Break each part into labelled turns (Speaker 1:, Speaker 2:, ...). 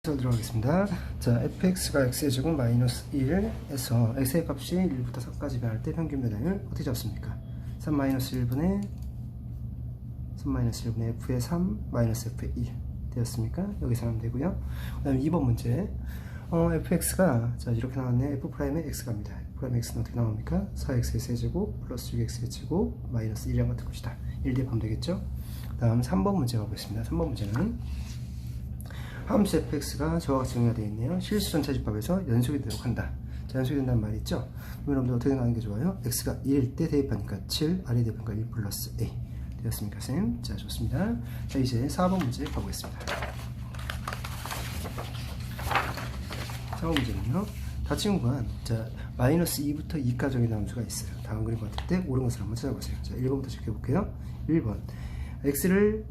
Speaker 1: 들어가겠습니다. 자, fx가 x의 제곱 마이너스 1에서 x의 값이 1부터 4까지 변할 때 평균 변화율 어떻게 잡습니까? 3 마이너스 1분의 f의 3 마이너스 f의 1 되었습니까? 여기서 하면 되고요. 그 다음에 2번 문제 fx가 자 이렇게 나왔네. f'의 x가입니다. f'의 x는 어떻게 나옵니까? 4x의 세제곱 플러스 6x의 제곱 마이너스 1이랑 같은 것이다. 1 대입하면 되겠죠? 그 다음 3번 문제 가보겠습니다. 3번 문제는 함수 fx가 저와 같이 정의가 되어 있네요. 실수 전차집합에서 연속이 되도록 한다. 자, 연속이 된다는 말이 있죠? 그럼 여러분들 어떻게 나가는 게 좋아요? x가 1일 때 대입하니까 7, r에 대입하니까 1 플러스 a 되었습니까, 쌤? 자, 좋습니다. 자, 이제 4번 문제 가보겠습니다. 4번 문제는요, 다친 구간, 자, 마이너스 2부터 2까지 정의된 함수가 있어요. 다음 그림 같을 때 옳은 것을 한번 찾아보세요. 자, 1번부터 체크해볼게요. 1번 x를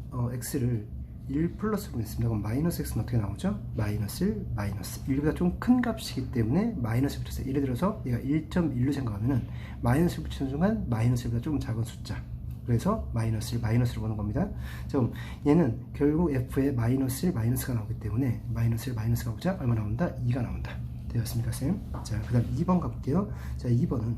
Speaker 1: 1 플러스로 했습니다. 그럼 마이너스 x는 어떻게 나오죠? 마이너스 1, 마이너스 1보다 좀 큰 값이기 때문에 마이너스 붙였어요. 예를 들어서 얘가 1.1로 생각하면은 마이너스를 붙이는 순간 마이너스 1보다 조금 작은 숫자, 그래서 마이너스 1, 마이너스로 보는 겁니다. 자, 그럼 얘는 결국 f의 마이너스 1, 마이너스가 나오기 때문에 마이너스 1, 마이너스가 보자 얼마 나온다? 2가 나온다. 되었습니까, 쌤? 자, 그 다음 2번 가볼게요. 자, 2번은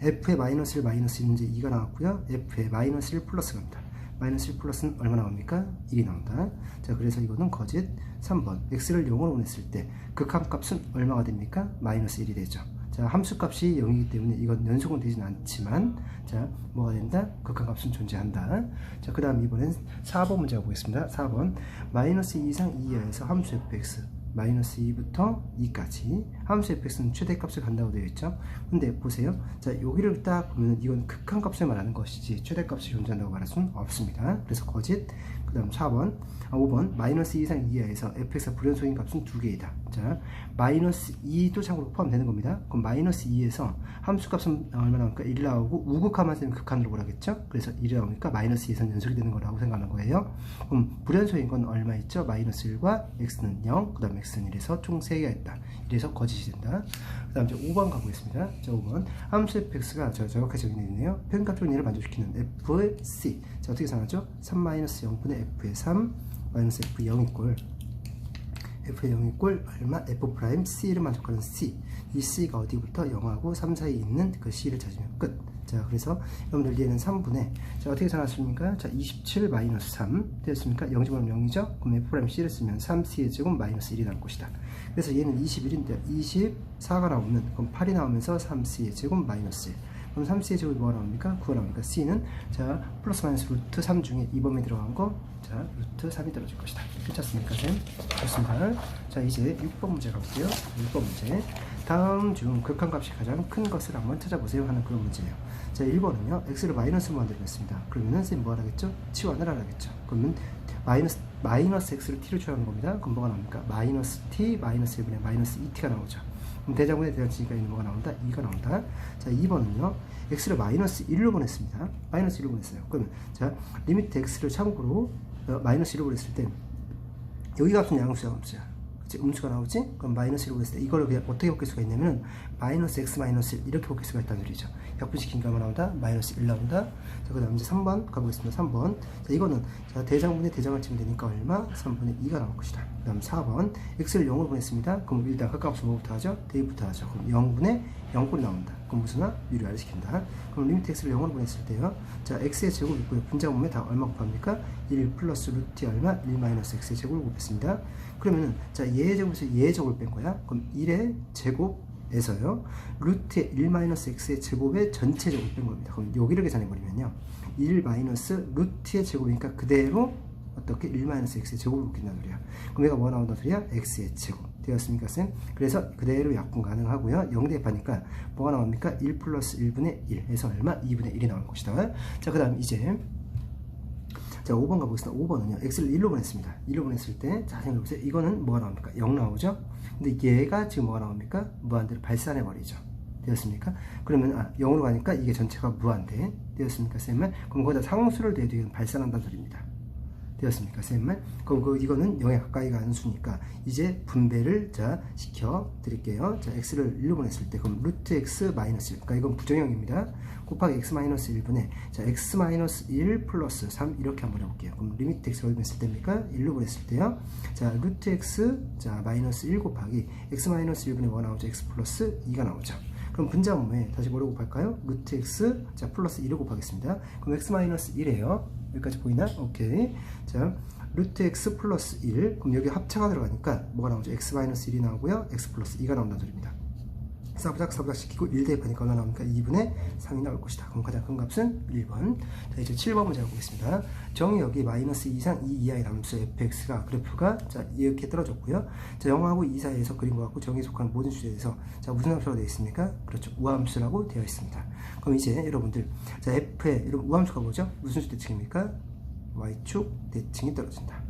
Speaker 1: f의 마이너스 1, 마이너스 1 이제 2가 나왔고요. f의 마이너스 1 플러스 갑니다. 마이너스 1 플러스는 얼마 나옵니까? 1이 나온다. 자, 그래서 이거는 거짓. 3번 x를 0으로 보냈을 때 극한값은 얼마가 됩니까? 마이너스 1이 되죠. 자, 함수값이 0이기 때문에 이건 연속은 되진 않지만, 자, 뭐가 된다? 극한값은 존재한다. 자, 그 다음 이번엔 4번 문제 가보겠습니다. 4번 마이너스 2 이상 2 이하에서 함수 fx 마이너스 2부터 2까지 함수 fx는 최대값을 간다고 되어 있죠. 근데 보세요. 자, 여기를 딱 보면 이건 극한값을 말하는 것이지 최대값이 존재한다고 말할 수는 없습니다. 그래서 거짓. 그 다음 5번 마이너스 2 이상 2 이하에서 fx가 불연속인 값은 2개이다. 자, 마이너스 2도 참고로 포함되는 겁니다. 그럼 마이너스 2에서 함수값은 얼마 나올까? 1 나오고 우극화만 쓰면 극한으로 보라겠죠. 그래서 1이 나오니까 마이너스 2에서는 연속이 되는 거라고 생각하는 거예요. 그럼 불연속인 건 얼마 있죠? 마이너스 1과 x는 0, 그 다음 x는 1에서 총 3개가 있다. 이래서 거짓이 된다. 그 다음 이제 5번 가보겠습니다. 자, 5번 함수 fx가 정확하게 정의되어 있네요. 평균값적 이해를 만족시키는 f의 c. 자, 어떻게 생각하죠? 3-0분의 f의 3 마이너스 f0 이꼴 f의 0 이꼴 얼마? f 프라임 c를 만족하는 c. 이 c가 어디부터 0하고 3 사이에 있는 그 c를 찾으면 끝. 자, 그래서 여러분들 얘는 3분의, 자, 어떻게 생각하십니까? 자, 27 마이너스 3 되었습니까? 0 집어넣으면 0이죠? 그럼 f 프라임 c를 쓰면 3c의 제곱 마이너스 1이 나올 것이다. 그래서 얘는 21인데 24가 나오면 그럼 8이 나오면서 3c의 제곱 마이너스 1. 그럼 3c의 제곱이 뭐가 나옵니까? 9가 나옵니까? c는 자 플러스 마이너스 루트 3 중에 2번에 들어간 거, 자 루트 3이 떨어질 것이다. 괜찮습니까, 쌤? 좋습니다. 자, 이제 6번 문제 가볼게요. 6번 문제. 다음 중 극한값이 가장 큰 것을 한번 찾아보세요 하는 그런 문제예요. 자, 1번은요 x를 마이너스로 만들겠습니다. 그러면은 쌤 뭐 하라겠죠? 치환을 하라겠죠. 그러면 마이너스 x를 t로 취하는 겁니다. 그럼 뭐가 나옵니까? 마이너스 t 마이너스 1분의 마이너스 2t가 나오죠. 그럼 대장분의 대장치니까 있는 뭐가 나온다? 2가 나온다. 자, 2번은요 x를 마이너스 1로 보냈습니다. 마이너스 1로 보냈어요. 그러면 자 리미트 x를 참고로 마이너스 1로 보냈을 때 여기 값은 양수야, 음수야? 그치? 음수가 나오지? 그럼 마이너스 1로 보냈을 때 이걸 그냥 어떻게 바뀔 수가 있냐면 마이너스 x 마이너스 1 이렇게 바뀔 수가 있다는 소리죠. 약분시키니까 뭐 나온다? 마이너스 1 나온다. 자, 그 다음 이제 3번 가보겠습니다. 3번. 자, 이거는 자 대장분의 대장을 치면 되니까 얼마? 3분의 2가 나올 것이다. 그 다음 4번 x를 0으로 보냈습니다. 그럼 일단 각값을 뭐부터 하죠? 대입부터 하죠. 그럼 0분의 0꼴이 나온다. 그럼 무슨아? 유리화를 시킨다. 그럼 리미트 x를 0으로 보냈을 때요. 자, x의 제곱 있고요. 분자 보면 다 얼마 곱합니까? 1 플러스 루트 얼마? 1 마이너스 x의 제곱을 곱했습니다. 그러면은 자 얘의 제곱에서 얘의 제곱을 뺀 거야. 그럼 1의 제곱에서요 루트의 1 마이너스 x의 제곱의 전체 제곱을 뺀 겁니다. 그럼 여기를 계산해버리면요 1 마이너스 루트의 제곱이니까 그대로 어떻게 1 마이너스 x의 제곱을 곱힌다는 소리야. 그럼 얘가 뭐가 나온다는 소리야? x의 제곱 되었습니까, 쌤? 그래서 그대로 약분 가능하고요. 0 대입하니까 뭐가 나옵니까? 1 플러스 1분의 1에서 얼마? 2분의 1이 나올 것이다. 자, 그 다음 이제 자, 5번 가보겠습니다. 5번은요 x를 1로 보냈습니다. 1로 보냈을 때 자, 생각해보세요. 이거는 뭐가 나옵니까? 0 나오죠? 근데 얘가 지금 뭐가 나옵니까? 무한대로 발산해버리죠. 되었습니까? 그러면 0으로 가니까 이게 전체가 무한대 되었습니까, 쌤은? 그럼 거기다 상수를 대도 이건 발산한다는 소리입니다. 되었습니까? 쌤만? 그럼 이거는 0에 가까이 가는 수니까 이제 분배를 자 시켜 드릴게요. 자, x를 1로 보냈을 때 그럼 루트 x 마이너스 1, 그러니까 이건 부정형입니다. 곱하기 x 마이너스 1분의 자 x 마이너스 1 플러스 3 이렇게 한번 해볼게요. 그럼 리미트 x가 어디 보냈을 때입니까? 1로 보냈을 때요. 자 루트 x 자 마이너스 1 곱하기 x 마이너스 1분의 뭐가 나오죠? x 플러스 2가 나오죠. 그럼 분자분모에 다시 뭐로 곱할까요? 루트 x 자 플러스 2를 곱하겠습니다. 그럼 x 마이너스 1이에요. 여기까지 보이나? 오케이. 자 루트 x 플러스 1 그럼 여기 합차가 들어가니까 뭐가 나오죠? x 마이너스 1이 나오고요. x 플러스 2가 나온다는 소리입니다. 사부작 시키고 1 대입하니까 얼마 나옵니까? 2분의 3이 나올 것이다. 그럼 가장 큰 값은 1번. 자 이제 7번 문제 보겠습니다. 정의역이 마이너스 2 이상 2 이하의 함수 fx가 그래프가 자 이렇게 떨어졌고요. 자 0하고 2 사이에서 그린 것 같고 정의에 속하는 모든 수에서 자 무슨 함수라고 되어 있습니까? 그렇죠. 우함수라고 되어 있습니다. 그럼 이제 여러분들 자 f의 이런 우함수가 뭐죠? 무슨 수 대칭입니까? y축 대칭이 떨어진다.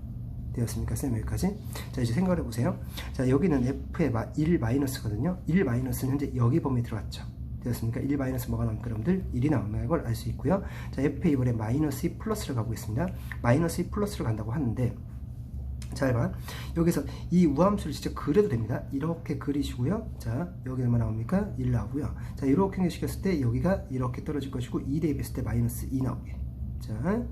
Speaker 1: 되었습니까? 쌤 여기까지. 자 이제 생각을 해보세요. 자 여기는 f의 1 마이너스거든요. 1 마이너스는 현재 여기 범위에 들어갔죠. 되었습니까? 1 마이너스 뭐가 나옵니까? 여러분들 1이 나온다는 걸 알 수 있고요. 자 f의 이번에 마이너스 2 플러스를 가고 있습니다. 마이너스 2 플러스를 간다고 하는데 잘 봐. 여기서 이 우함수를 진짜 그려도 됩니다. 이렇게 그리시고요. 자 여기 얼마 나옵니까? 1 나오고요. 자 이렇게 연결시켰을 때 여기가 이렇게 떨어질 것이고 2 대입했을 때 마이너스 2 나오게. 자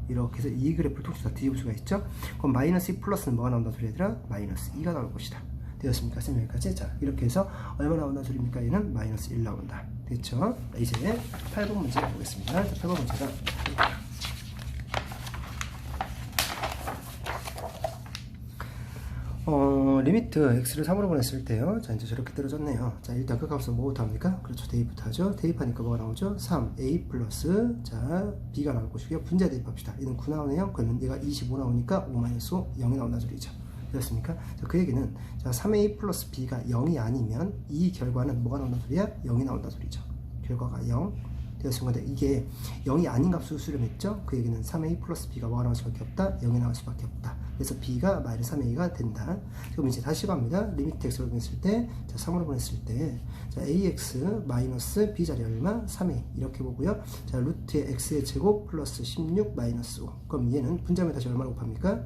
Speaker 1: 이렇게 해서 이 그래프를 통째로 다 뒤집을 수가 있죠. 그럼 마이너스 2 플러스는 뭐가 나온다는 소리 얘들아? 마이너스 2가 나올 것이다. 되었습니까? 쌤 여기까지. 자 이렇게 해서 얼마 나온다는 소리입니까? 얘는 마이너스 1 나온다. 됐죠? 이제 8번 문제 보겠습니다. 8번 문제가 리미트 x를 3으로 보냈을 때요. 자, 이제 저렇게 떨어졌네요. 자, 일단 그 값은 뭐부터 합니까? 그렇죠. 대입부터 하죠. 대입하니까 뭐가 나오죠? 3a 플러스, 자, b가 나올 것이고요. 분자 대입합시다. 얘는 9 나오네요. 그러면 얘가 25 나오니까 5 마이너스 5, 0이 나온다는 소리죠. 되었습니까? 자, 그 얘기는, 자, 3a 플러스 b가 0이 아니면 이 결과는 뭐가 나온다는 소리야? 0이 나온다는 소리죠. 결과가 0. 되었습니다. 이게 0이 아닌 값으로 수렴했죠? 그 얘기는 3a 플러스 b가 뭐가 나올 수밖에 없다? 0이 나올 수밖에 없다. 그래서 b가 마이너스 3a가 된다. 그럼 이제 다시 갑니다. 리미트 x로 보냈을 때, 자, 3으로 보냈을 때, 자, ax 마이너스 b 자리 얼마? 3a. 이렇게 보고요. 자, 루트의 x의 제곱 플러스 16 마이너스 5. 그럼 얘는 분자면 다시 얼마로 곱합니까?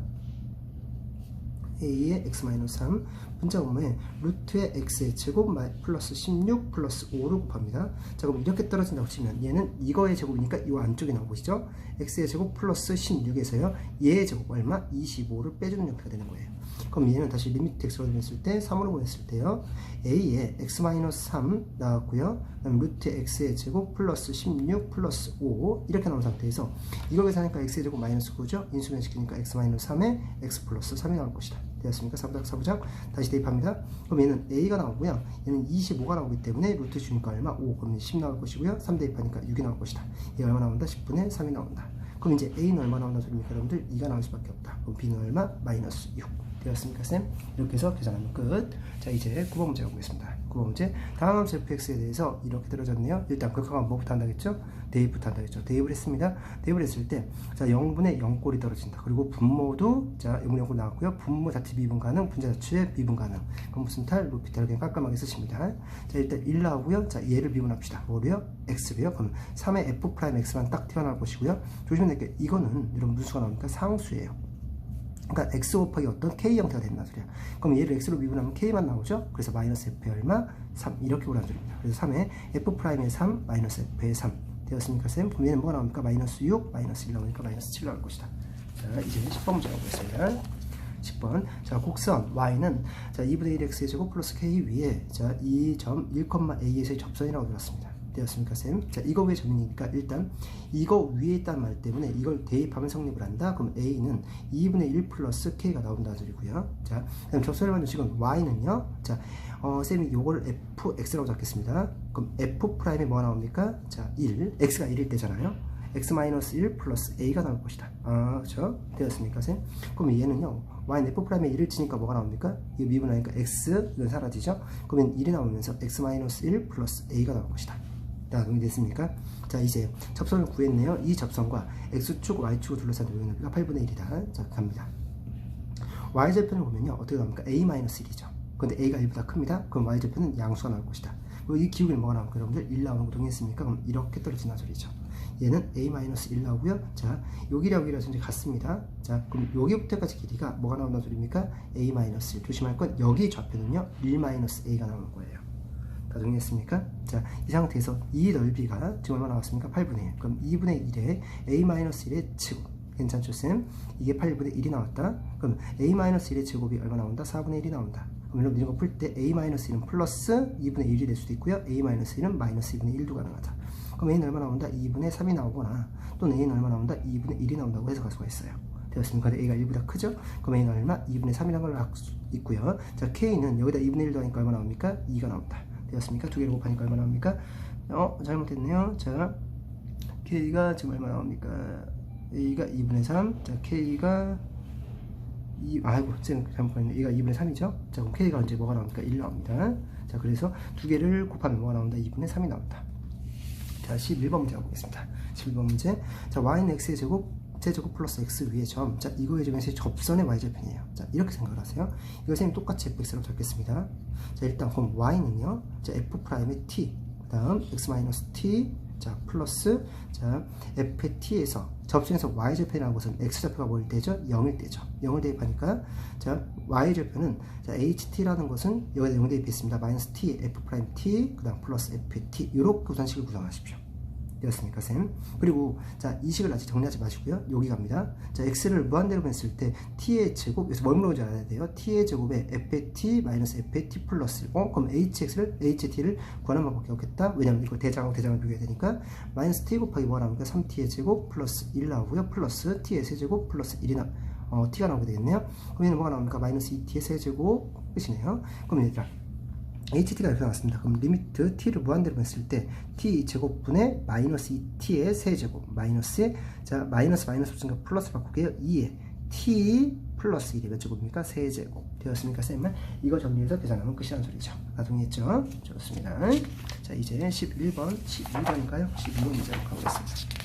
Speaker 1: a의 x 마이너스 3 분자분모에 루트의 x의 제곱 플러스 16 플러스 5를 곱합니다. 자 그럼 이렇게 떨어진다고 치면 얘는 이거의 제곱이니까 이 안쪽에 나오시죠. x의 제곱 플러스 16에서요 얘의 제곱 얼마? 25를 빼주는 형태가 되는 거예요. 그럼 얘는 다시 리미트 x로 보냈을 때 3으로 보냈을 때요 a의 x 마이너스 3 나왔고요. 그다음 루트의 x의 제곱 플러스 16 플러스 5 이렇게 나온 상태에서 이거 계산하니까 x의 제곱 마이너스 9죠. 인수분 시키니까 x 마이너스 3에 x 플러스 3이 나올 것이다. 되었습니까? 사부작 다시 대입합니다. 그럼 얘는 a가 나오고요. 얘는 25가 나오기 때문에 루트 주니까 얼마? 5. 그럼 10 나올 것이고요. 3 대입하니까 6이 나올 것이다. 얘 얼마 나온다? 10분의 3이 나온다. 그럼 이제 a는 얼마 나온다는 소리입니까? 여러분들 2가 나올 수밖에 없다. 그럼 b는 얼마? 마이너스 6. 되었습니까, 쌤? 이렇게 해서 계산하면 끝. 자, 이제 9번 문제 가보겠습니다. 9번 문제. 다음 함수 fx에 대해서 이렇게 떨어졌네요. 일단 극하면 뭐부터 한다겠죠? 대입부터 한다겠죠. 대입을 했습니다. 대입을 했을 때, 자, 0분의 0꼴이 떨어진다. 그리고 분모도, 자, 0분의 0꼴 나왔고요. 분모 자체 미분 가능, 분자 자체 미분 가능. 그럼 무슨 탈? 루피탈 그냥 깔끔하게 쓰십니다. 자, 일단 1 나오고요. 자, 얘를 미분합시다. 뭐로요? x로요. 그럼 3의 f'x만 딱 튀어나올 것이고요. 조심해야 될 게, 이거는, 여러분, 무슨 수가 나옵니까? 상수예요. 그러니까 x 곱하기 어떤 k 형태가 된다는 소리야. 그럼 얘를 x로 미분하면 k만 나오죠. 그래서 마이너스 f의 얼마? 3 이렇게 오라는 소리입니다. 그래서 3에 f'의 3 마이너스 f의 3 되었습니까, 쌤? 그럼 얘는 뭐가 나옵니까? 마이너스 6 마이너스 1 나오니까 마이너스 7 나올 것이다. 자, 이제 10번 문제 가보겠습니다. 10번. 자, 곡선 y는 자 2분의 1x의 제곱 플러스 k 위에 자 2점 1,a에서의 접선이라고 들었습니다. 되었습니까, 쌤? 자, 이거 왜 점이니까 일단 이거 위에 있다는 말 때문에 이걸 대입하면 성립을 한다. 그럼 a는 2분의 1 플러스 k가 나온다는 소리고요. 자, 그럼 접선을 만든 지금 y는요. 자, 쌤이 요걸 fx라고 잡겠습니다. 그럼 f'이 뭐가 나옵니까? 자, 1. x가 1일 때잖아요. x-1 플러스 a가 나올 것이다. 아, 그렇죠? 되었습니까, 쌤? 그럼 얘는요. y는 f'에 1을 치니까 뭐가 나옵니까? 이거 미분하니까 x, 이건 사라지죠? 그러면 1이 나오면서 x-1 플러스 a가 나올 것이다. 자, 동의됐습니까? 자, 이제 접선을 구했네요. 이 접선과 x축, y축을 둘러싼 도형의 높이가 8분의 1이다. 자, 갑니다. y절편을 보면요. 어떻게 나옵니까? a-1이죠. 근데 a가 1보다 큽니다. 그럼 y절편은 양수가 나올 것이다. 그리고 이 기울기는 뭐가 나올까? 여러분들 1 나오는 거 동의했습니까? 그럼 이렇게 떨어진다는 소리죠. 얘는 a-1 나오고요. 자, 여기랑 여기랑 이제 같습니다. 자, 그럼 여기부터까지 길이가 뭐가 나온다는 소리입니까? a-1. 조심할 건 여기 좌표는요 1-a가 나오는 거예요. 다 정리했습니까? 자, 이 상태에서 이 넓이가 지금 얼마 나왔습니까? 8분의 1. 그럼 2분의 1에 a-1의 제곱. 괜찮죠, 쌤? 이게 8분의 1이 나왔다. 그럼 a-1의 제곱이 얼마 나온다? 4분의 1이 나온다. 그럼 여러분 이런 거 풀 때 a-1은 플러스 2분의 1이 될 수도 있고요. a-1은 마이너스 2분의 1도 가능하다. 그럼 a는 얼마 나온다? 2분의 3이 나오거나 또는 a는 얼마 나온다? 2분의 1이 나온다고 해석할 수가 있어요. 되었습니까? 근데 a가 1보다 크죠? 그럼 a는 얼마? 2분의 3이라는 걸 알 수 있고요. 자, k는 여기다 2분의 1 더하니까 얼마 나옵니까? 2가 나온다. 되었습니까? 두 개를 곱하니까 얼마 나옵니까? 잘못했네요. 자, k가 지금 얼마 나옵니까? a가 2분의 3, 자, k가 아이고, 쌤 잘못했네. 얘가 2분의 3이죠? 자, 그럼 k가 언제 뭐가 나옵니까? 1 나옵니다. 자, 그래서 두 개를 곱하면 뭐가 나온다? 2분의 3이 나온다. 자, 11번 문제 가보겠습니다. 11번 문제. 자, y는 x의 제곱 플러스 x 위의 점. 자, 이거의 점에서 접선의 y절편이에요. 자, 이렇게 생각을 하세요. 이걸 선생님 똑같이 fx라고 적겠습니다. 자, 일단 그럼 y는요. 자, f'의 t, 그 다음 x-t, 자, 플러스, 자, ft에서 접선에서 y절편이라는 것은 x절표가 뭘 되죠? 0일 때죠. 0을 대입하니까, 자, y절편은, 자, ht라는 것은 여기다 0 대입했습니다. 마이너스 t, f't, 그 다음 플러스 ft. 이렇게 우선식을 구성하십시오. 되었습니까, 쌤? 그리고, 자, 이 식을 아직 정리하지 마시고요. 여기 갑니다. 자, x를 무한대로 했을 때, t의 제곱, 여기서 뭘 물어보는지 알아야 돼요. t의 제곱에 ft 마이너스 ft 플러스, 그럼 ht를 구하는 방법밖에 없겠다. 왜냐면 이거 대장하고 대장을 비교해야 되니까, 마이너스 t 곱하기 뭐가 나오니까 3t의 제곱 플러스 1 나오고요. 플러스 t의 세제곱 플러스 1이 t가 나오게 되겠네요. 그럼 얘는 뭐가 나옵니까? 마이너스 2t의 세제곱 끝이네요. 그럼 얘들아, ht가 이렇게 나왔습니다. 그럼 리미트 t를 무한대로 했을 때 t 제곱분의 마이너스 2t의 세제곱 마이너스에, 자, 마이너스 없으니까 플러스 바꾸게요. 2에 t 플러스 1이 몇 제곱입니까? 세제곱. 되었습니까, 쌤은? 이거 정리해서 계산하면 끝이라는 소리죠. 다 정리했죠? 좋습니다. 자, 이제 12번인가요? 12번 문제로 가보겠습니다.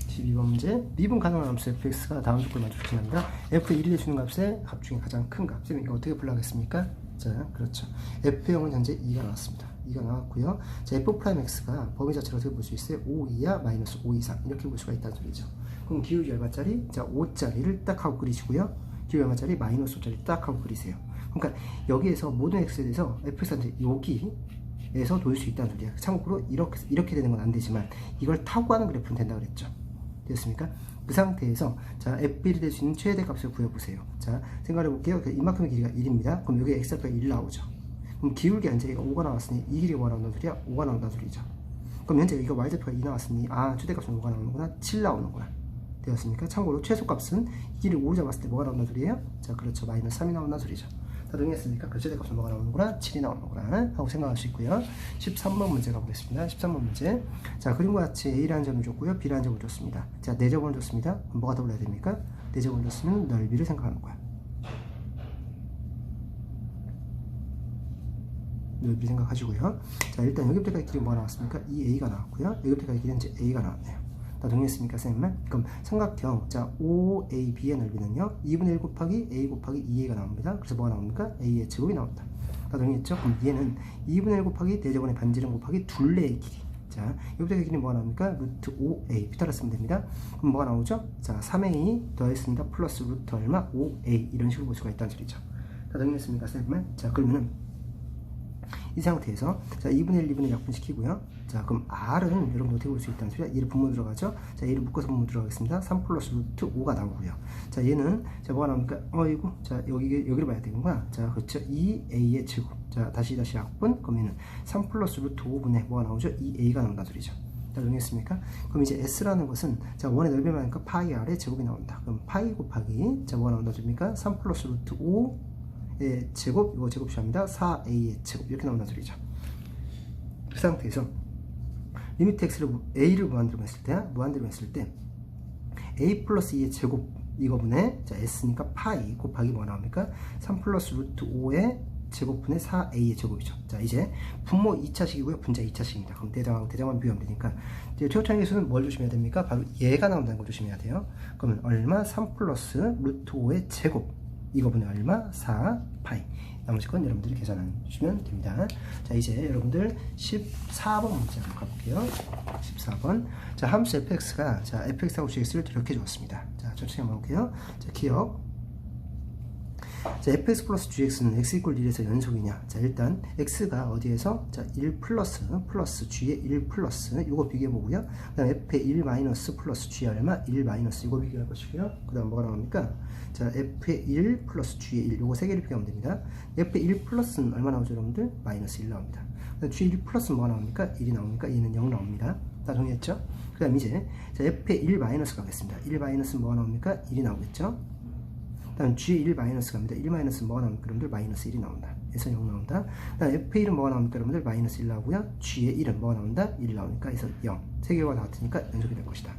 Speaker 1: 12번 문제. 미분 가능한 함수 fx가 다음 조건을 만족시킨답니다. f1이 되주는 값의 값 중에 가장 큰 값. 쌤이 이거 어떻게 풀라겠습니까? 자, 그렇죠. f0은 현재 2가 나왔습니다. 2가 나왔고요. 자, f'x가 범위 자체를 어떻게 볼 수 있어요? 5 이하 마이너스 5 이상 이렇게 볼 수가 있다는 소리죠. 그럼 기울기 얼마짜리? 자, 5짜리를 딱 하고 그리시고요. 기울기 얼마짜리? 마이너스 5짜리 딱 하고 그리세요. 그러니까 여기에서 모든 x에 대해서 fx가 이제 여기에서 도일 수 있다는 소리야. 참고로 이렇게 되는 건 안 되지만 이걸 타고 가는 그래프는 된다 그랬죠. 됐습니까? 그 상태에서, 자, f1이 될 수 있는 최대값을 구해보세요. 자, 생각해 볼게요. 이만큼의 길이가 1입니다. 그럼 여기 x좌표가 1 나오죠. 그럼 기울기 현재 이거 5가 나왔으니 이 길이가 뭐가 나온다는 소리야? 5가 나온다는 소리죠. 그럼 현재 이거 y좌표가 2 나왔으니, 아, 최대값은 5가 나오는구나. 7 나오는구나. 되었습니까? 참고로 최소값은 이 길이를 5로 잡았을 때 뭐가 나온다는 소리예요? 자, 그렇죠. 마이너스 3이 나온다는 소리죠. 다 동의했습니까? 그 최대값은 뭐가 나오는구나? 7이 나오는구나 하고 생각할 수 있고요. 13번 문제 가보겠습니다. 13번 문제. 자, 그림과 같이 A라는 점을 줬고요. B라는 점을 줬습니다. 자, 4점을 줬습니다. 그럼 뭐가 더블해야 됩니까? 4점을 줬으면 넓이를 생각하는 거야. 넓이 생각하시고요. 자, 일단 여기부터까지 길이 뭐가 나왔습니까? 2A가 나왔고요. 여기부터까지 길이는 이제 A가 나왔네요. 다 동의했습니까, 쌤은? 그럼 삼각형, 자, OAB의 넓이는요, 2분의 1 곱하기 A 곱하기 2A가 나옵니다. 그래서 뭐가 나옵니까? A의 제곱이 나온다. 다 동의했죠? 그럼 얘는 2분의 1 곱하기 대제곱의 반지름 곱하기 둘레의 길이. 자, 여기부터 길이는 뭐가 나옵니까? 루트 5A. 피타를 쓰면 됩니다. 그럼 뭐가 나오죠? 자, 3A 더했습니다. 플러스 루트 얼마? 5A. 이런 식으로 볼 수가 있다는 소리죠. 다 동의했습니까, 쌤은? 자, 그러면은 이 상태에서, 자, 2분의 1, 2분의 1 약분시키고요. 자, 그럼 R은 여러분 어떻게 볼 수 있다는 소리야? 얘를 분모 들어가죠? 자, 얘를 묶어서 분모 들어가겠습니다. 3 플러스 루트 5가 나오고요. 자, 얘는, 자, 뭐가 나옵니까? 이거, 자, 여기를 봐야 되는구나. 자, 그렇죠. 2A의 제곱. 자, 다시 약분. 그럼 얘는 3 플러스 루트 5분의 뭐가 나오죠? 2A가 나온다는 소리죠. 다 정리했습니까? 그럼 이제 S라는 것은, 자, 원의 넓이만 하니까 파이 R의 제곱이 나온다. 그럼 파이 곱하기, 자, 뭐가 나온다는 소리입니까? 3 플러스 루트 5 제곱, 이거 제곱시합니다. 4A의 제곱 이렇게 나온다는 소리죠. 그 상태에서 리미트 A를 무한대로 했을 때 A 플러스 2의 제곱 이거분에, 자, S니까 파이 곱하기 뭐 나옵니까? 3 플러스 루트 5의 제곱분의 4A의 제곱이죠. 자, 이제 분모 2차식이고요. 분자 2차식입니다. 그럼 대장하고 대장만 비교하면 되니까, 이제 최고차항에서는 뭘 조심해야 됩니까? 바로 얘가 나온다는 걸 조심해야 돼요. 그러면 얼마? 3 플러스 루트 5의 제곱. 이거분의 얼마? 4 파이. 나머지 건 여러분들이 계산해 주시면 됩니다. 자, 이제 여러분들 14번 문제 한번 가볼게요. 14번. 자, 함수 fx가, 자, fx하고 gx를 이렇게 줬습니다. 자, 천천히 한번 볼게요. 자, 기억. 자, fx 플러스 gx는 x 이퀄 1에서 연속이냐? 자, 일단 x가 어디에서? 자, 1 플러스 g의 1 플러스 이거 비교해 보고요. 그 다음 f의 1 마이너스 플러스 g의 얼마? 1 마이너스 이거 비교할 것이고요. 그 다음 뭐가 나옵니까? 자, f의 1 플러스 g의 1 요거 세 개를 비교하면 됩니다. f의 1 플러스는 얼마 나오죠, 여러분들? 마이너스 1 나옵니다. 그 다음 g의 1 플러스는 뭐가 나옵니까? 1이 나옵니까? 얘는 0 나옵니다. 다 정리했죠? 그 다음 이제 자, f의 1 마이너스 가겠습니다. 1 마이너스는 뭐가 나옵니까? 1이 나오겠죠? 다음 G의 1 마이너스 갑니다. 1 마이너스 뭐가 나옵니까? 여러분들 마이너스 1이 나온다. 에서 0 나온다. 다음 F의 1은 뭐가 나옵니까? 여러분들 마이너스 1 나오고요. G의 1은 뭐가 나온다? 1 나오니까 에서 0. 세 개가 나왔으니까 연속이 될 것이다.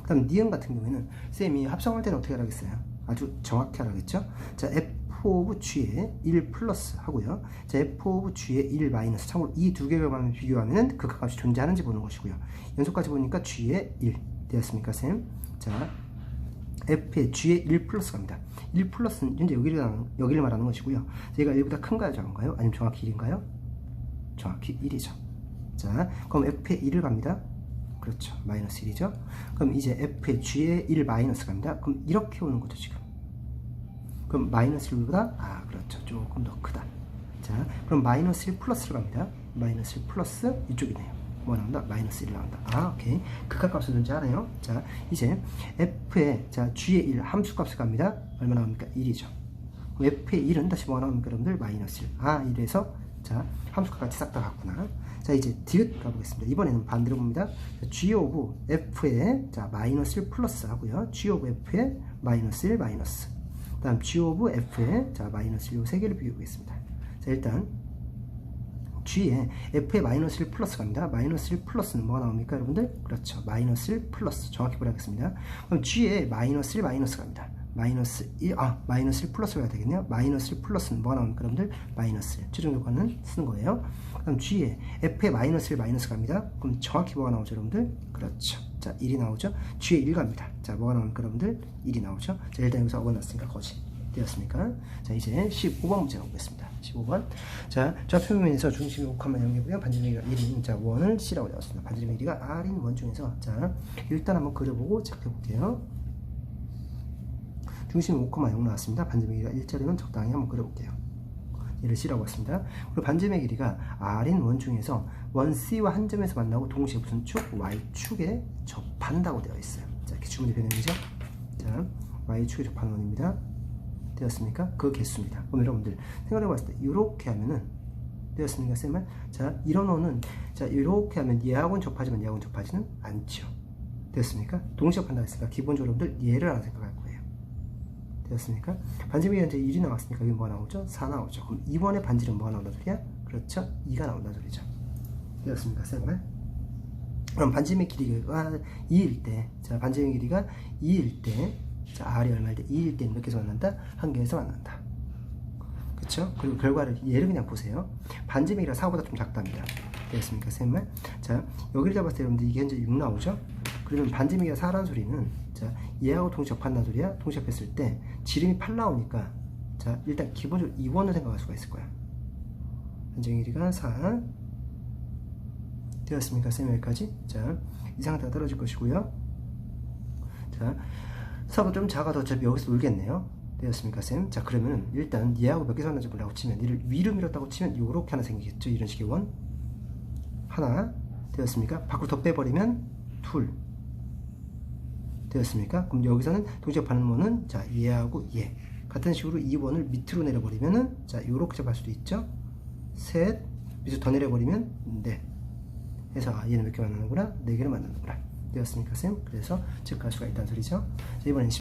Speaker 1: 그 다음 니은 같은 경우에는 쌤이 합성할 때는 어떻게 하라겠어요? 아주 정확히 하라겠죠? 자, F 오브 G의 1 플러스 하고요. 자, F 오브 G의 1 마이너스. 참고로 이 두 개를 비교하면 극합값이 존재하는지 보는 것이고요. 연속까지 보니까 G의 1 되었습니까, 쌤? 자, f의 g의 1 플러스 갑니다. 1 플러스는 현재 여기를 말하는 것이고요. 얘가 1보다 큰가요, 작은가요? 아니면 정확히 1인가요? 정확히 1이죠. 자, 그럼 f의 1을 갑니다. 그렇죠. 마이너스 1이죠. 그럼 이제 f의 g의 1 마이너스 갑니다. 그럼 이렇게 오는 거죠, 지금. 그럼 마이너스 1보다, 그렇죠. 조금 더 크다. 자, 그럼 마이너스 1 플러스를 갑니다. 마이너스 1 플러스 이쪽이네요. 뭐 나온다? 마이너스 1 나온다. 오케이. 극합값을 존재하네요. 자, 이제 f의 자 g의 1 함수값을 갑니다. 얼마 나옵니까? 1이죠. f의 1은 다시 뭐가 나옵니까, 여러분들? 마이너스 1. 이래서 자 함수값 같이 싹 다 같구나. 자, 이제 디귿 가보겠습니다. 이번에는 반대로 봅니다. 자, g 오브 f의 자 마이너스 1 플러스 하고요. g 오브 f의 마이너스 1 마이너스. 다음 g 오브 f의 자 마이너스 1 세 개를 비교하겠습니다. 자, 일단 g에 f의 마이너스 1 플러스 갑니다. 마이너스 1 플러스는 뭐가 나옵니까, 여러분들? 그렇죠. 마이너스 1 플러스. 정확히 보라겠습니다. 그럼 g에 마이너스 1 마이너스 갑니다. 마이너스 1, 마이너스 1 플러스가 되겠네요. 마이너스 1 플러스는 뭐가 나옵니까, 여러분들? 마이너스 1. 최종 결과는 쓰는 거예요. 그럼 g에 f의 마이너스 1 마이너스 갑니다. 그럼 정확히 뭐가 나오죠, 여러분들? 그렇죠. 자, 1이 나오죠. g에 1 갑니다. 자, 뭐가 나옵니까, 여러분들? 1이 나오죠. 자, 일단 여기서 어긋났으니까 거짓. 되었습니까? 자, 이제 15번 문제 가보겠습니다. 15번. 자, 좌표면에서 중심이 5,0이고요. 반지름이가 1인, 자, 원을 C라고 되었습니다. 반지름의 길이가 R인 원 중에서, 자, 일단 한번 그려보고 체크해볼게요. 중심이 5,0 나왔습니다. 반지름의 길이가 1짜리는 적당히 한번 그려볼게요. 얘를 C라고 했습니다. 그리고 반지름의 길이가 R인 원 중에서 원 C와 한 점에서 만나고 동시에 무슨 축? Y축에 접한다고 되어 있어요. 자, 이렇게 주문이 변형이죠. 자, Y축에 접하는 원입니다. 되었습니까? 그 개수입니다. 그럼 여러분들 생각해 봤을 때 이렇게 하면은 되었습니까, 쌤은? 자, 이런 원은 자 이렇게 하면 얘하고는 접하지만 얘하고는 접하지는 않죠. 되었습니까? 동시에 접한다 했으니까 기본적으로 여러분들 얘를 하나 생각할 거예요. 되었습니까? 반지름이 현재 1이 나왔으니까 여기 뭐가 나오죠? 4 나오죠. 그럼 이번에 반지름 뭐가 나온다 소리야? 그렇죠? 2가 나온다 소리죠. 되었습니까, 쌤은? 그럼 반지름의 길이가 2일 때, 자, 반지름의 길이가 2일 때, 자, R이 얼마일 때? 2일 때 몇 개에서 만난다? 한 개에서 만난다. 그쵸? 그리고 결과를, 얘를 그냥 보세요. 반지름의 길이가 4보다 좀 작답니다. 되겠습니까, 쌤말? 자, 여기를 잡았을 때 여러분들 이게 현재 6 나오죠? 그러면 반지름의 길이가 4라는 소리는, 자, 얘하고 동시에 접한다는 소리야? 동시에 접했을 때, 지름이 8 나오니까, 자, 일단 기본적으로 2원을 생각할 수가 있을 거야. 반지름의 길이가 4. 되었습니까, 쌤 여기까지? 자, 이 상태가 떨어질 것이고요. 자, 사보다 좀 작아도 어차피 여기서 놀겠네요. 되었습니까, 쌤? 자, 그러면 일단 얘하고 몇 개 만나지 보려고 치면 얘를 위로 밀었다고 치면 요렇게 하나 생기겠죠. 이런 식의 원 하나. 되었습니까? 밖으로 더 빼버리면 둘. 되었습니까? 그럼 여기서는 동시에 접하는 원은 자, 얘하고 얘 같은 식으로 이 원을 밑으로 내려버리면은 자, 요렇게 접할 수도 있죠. 셋. 밑으로 더 내려버리면 넷. 해서 얘는 몇 개 만나는구나? 4개를 만나는구나. 되었습니까, 쌤? 그래서 체크할 수가 있다는 소리죠. 자, 이번엔